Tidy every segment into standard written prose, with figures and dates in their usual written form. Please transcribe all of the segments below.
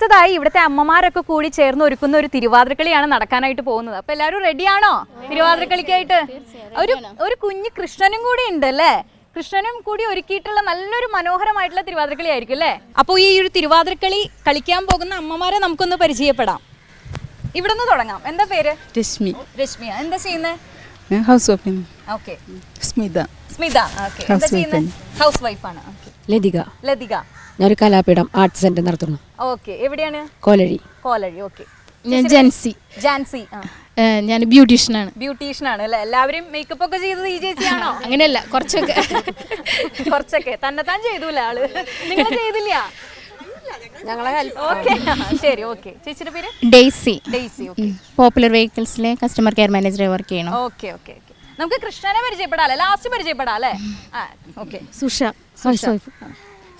അടുത്തതായി ഇവിടുത്തെ അമ്മമാരൊക്കെ കൂടി ചേർന്ന് ഒരുക്കുന്ന ഒരു തിരുവാതിരക്കളിയാണ് നടക്കാനായിട്ട് പോകുന്നത്. അപ്പൊ എല്ലാവരും റെഡിയാണോ തിരുവാതിരക്കളിക്കായിട്ട്? ഒരു കുഞ്ഞ് കൃഷ്ണനും കൂടി ഉണ്ട് അല്ലേ? കൃഷ്ണനും കൂടി ഒരുക്കിയിട്ടുള്ള നല്ലൊരു മനോഹരമായിട്ടുള്ള തിരുവാതിരക്കളി ആയിരിക്കും അല്ലേ? അപ്പോൾ ഈ ഒരു തിരുവാതിരക്കളി കളിക്കാൻ പോകുന്ന അമ്മമാരെ നമുക്കൊന്ന് പരിചയപ്പെടാം. ഇവിടെ നിന്ന് തുടങ്ങാം. എന്താ പേര്? രശ്മി. രശ്മിയ. എന്താ ചെയ്യുന്നത്? House wife. Okay. Smitha. Smitha. Okay. എന്താ ചെയ്യുന്നത്? ഹൗസ് വൈഫാണ്. ലതിക. ലതിക. ഞാനൊരു കലാപീഠം ആർട്ട് സെന്റർ നടത്തുന്നു. ഓക്കെ. എവിടെയാണ്? കോലഴി. കോലഴി. ഓക്കെ. ഞാൻ ജാൻസി. ജാൻസി. ഞാൻ ബ്യൂട്ടീഷ്യനാണ്. ബ്യൂട്ടീഷ്യനാണ് അല്ലേ? എല്ലാവരും മേക്കപ്പ് ഒക്കെ ചെയ്തത് ഈ ചേച്ചിയാണോ? അങ്ങനെയല്ല, കുറച്ചൊക്കെ കുറച്ചൊക്കെ തന്നെത്താൻ ചെയ്തൂല ആള്. നിങ്ങൾ ചെയ്തില്ല? ഞങ്ങളെ ഓക്കെ. ശരി. ഓക്കെ. ചേച്ചിയുടെ പേര്? ഡെയ്സി. ഡെയ്സി. ഓക്കെ. പോപ്പുലർ വെഹിക്കിൾസിലെ കസ്റ്റമർ കെയർ മാനേജറായി വർക്ക് ചെയ്യണം. ഓക്കെ. ഓക്കെ. ഓക്കെ. നമുക്ക് കൃഷ്ണനെ പരിചയപ്പെടാം അല്ലേ? ലാസ്റ്റ് പരിചയപ്പെടാം അല്ലേ? Okay. Susha. Housewife.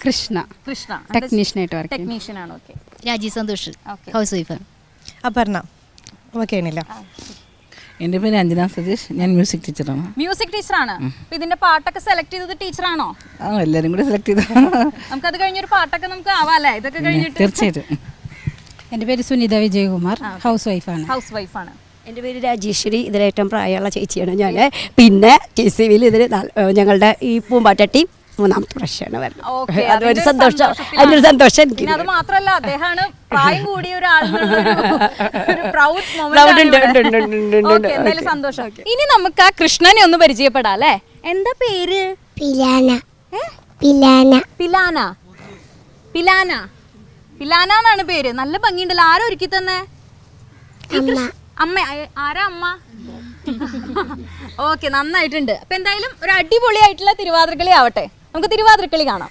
Krishna. Krishna ടെക്നീഷ്യനായിട്ട് വർക്ക്. ടെക്നീഷ്യൻ ആണ്. Okay. Raji Santhosh. Okay. Housewife. Aparna. ഓക്കെയാണില്ല. എൻ്റെ പേര് അഞ്ജന സതീഷ്. ഞാൻ മ്യൂസിക് ടീച്ചറാണ്. മ്യൂസിക് ടീച്ചറാണ്. ഇതിന്റെ പാട്ടൊക്കെ സെലക്ട് ചെയ്തത് ടീച്ചറാണോ? എല്ലാവരും കൂടെ സെലക്ട് ചെയ്ത. നമുക്കത് കഴിഞ്ഞൊരു പാട്ടൊക്കെ നമുക്ക് ആവാല്ലേ? ഇതൊക്കെ കഴിഞ്ഞിട്ട്. തീർച്ചയായിട്ടും. എൻ്റെ പേര് സുനിത വിജയകുമാർ. ഹൗസ് വൈഫാണ്. ഹൗസ് വൈഫാണ്. എൻ്റെ പേര് രാജേശ്വരി. ഇതിലേറ്റവും പ്രായമുള്ള ചേച്ചിയാണ് ഞാൻ. പിന്നെ TCVയിൽ ഇതിൽ ഞങ്ങളുടെ ഈ പൂമ്പാറ്റട്ടി 3ാമത്തെ പ്രാവശ്യമാണ് വരുന്നത്. അതൊരു സന്തോഷം. അതിനൊരു സന്തോഷം എനിക്ക്. അത് മാത്രല്ല, അദ്ദേഹമാണ് പ്രായം കൂടിയ എന്തായാലും സന്തോഷം. ഇനി നമുക്ക് ആ കൃഷ്ണനെ ഒന്ന് പരിചയപ്പെടാം അല്ലേ? എന്താ പേര്? പിലാന. പിലാന. പിലാന. പിലാന. പിലാന എന്നാണ് പേര്. നല്ല ഭംഗിയുണ്ടല്ലോ. ആരോ ഒരുക്കി തന്നെ? അമ്മ. ആരാ അമ്മ? ഓക്കെ. നന്നായിട്ടുണ്ട്. അപ്പൊ എന്തായാലും ഒരു അടിപൊളിയായിട്ടുള്ള തിരുവാതിരക്കളി ആവട്ടെ. നമുക്ക് തിരുവാതിരക്കളി കാണാം.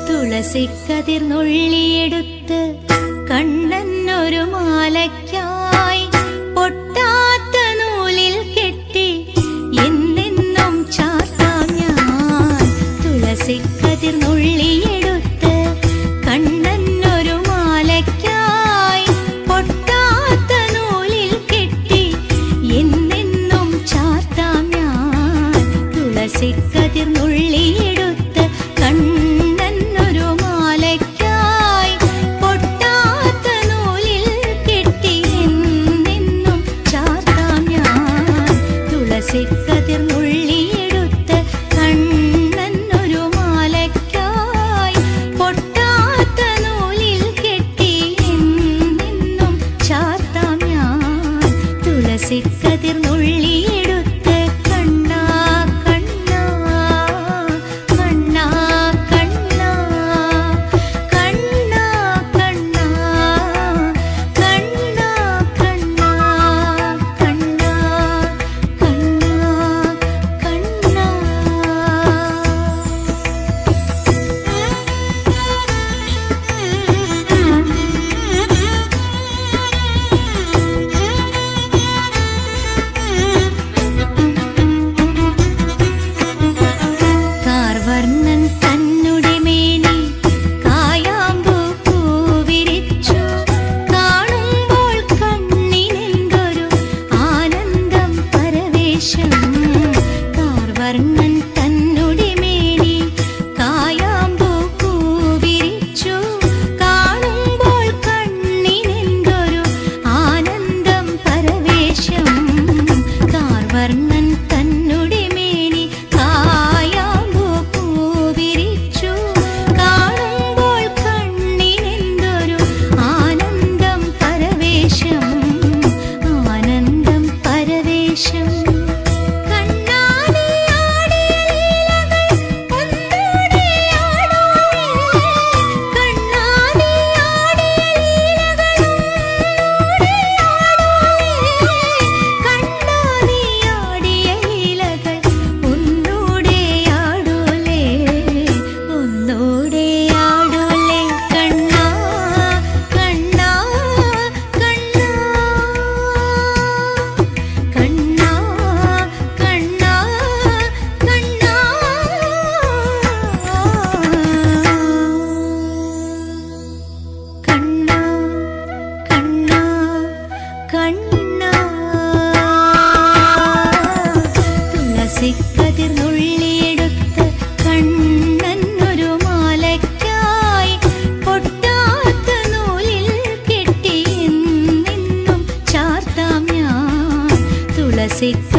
തുളസിക്കതിർന്നുള്ളിയെടുത്ത് കണ്ണനൊരു മാലയ്ക്കായി പൊട്ടാത്ത നൂലിൽ കെട്ടി എന്നെന്നും ചാർത്താം ഞാൻ. തുളസിക്കതിർന്നുള്ളിയെടുത്ത് കണ്ണനൊരു മാലയ്ക്കായി പൊട്ടാത്ത നൂലിൽ കെട്ടി എന്നെന്നും ചാർത്താം ഞാൻ. തുളസിക്കതിർന്നുള്ളിയെടുത്ത് കണ്ണനൊരു മാലയ്ക്കായി പൊട്ടാത്ത നൂലിൽ കെട്ടി എന്നെന്നും ചാർത്താം ഞാൻ. തുളസിക്കതിർന്നുള്ളിയെടുത്ത് കണ്ണനൊരു മാലയ്ക്കായി പൊട്ടാത്ത നൂലിൽ കെട്ടി എന്നെന്നും ചാർത്താം ഞാൻ. തുളസിക്കതിർന്നുള്ളിയെടുത്ത് കണ്ണാ കണ്ണാ കണ്ണാ കണ്ണാ കണ്ണാ കണ്ണാ കണ്ണാ കണ്ണാ കണ്ണാ കണ്ണാ കണ്ണാ. രസിക്ക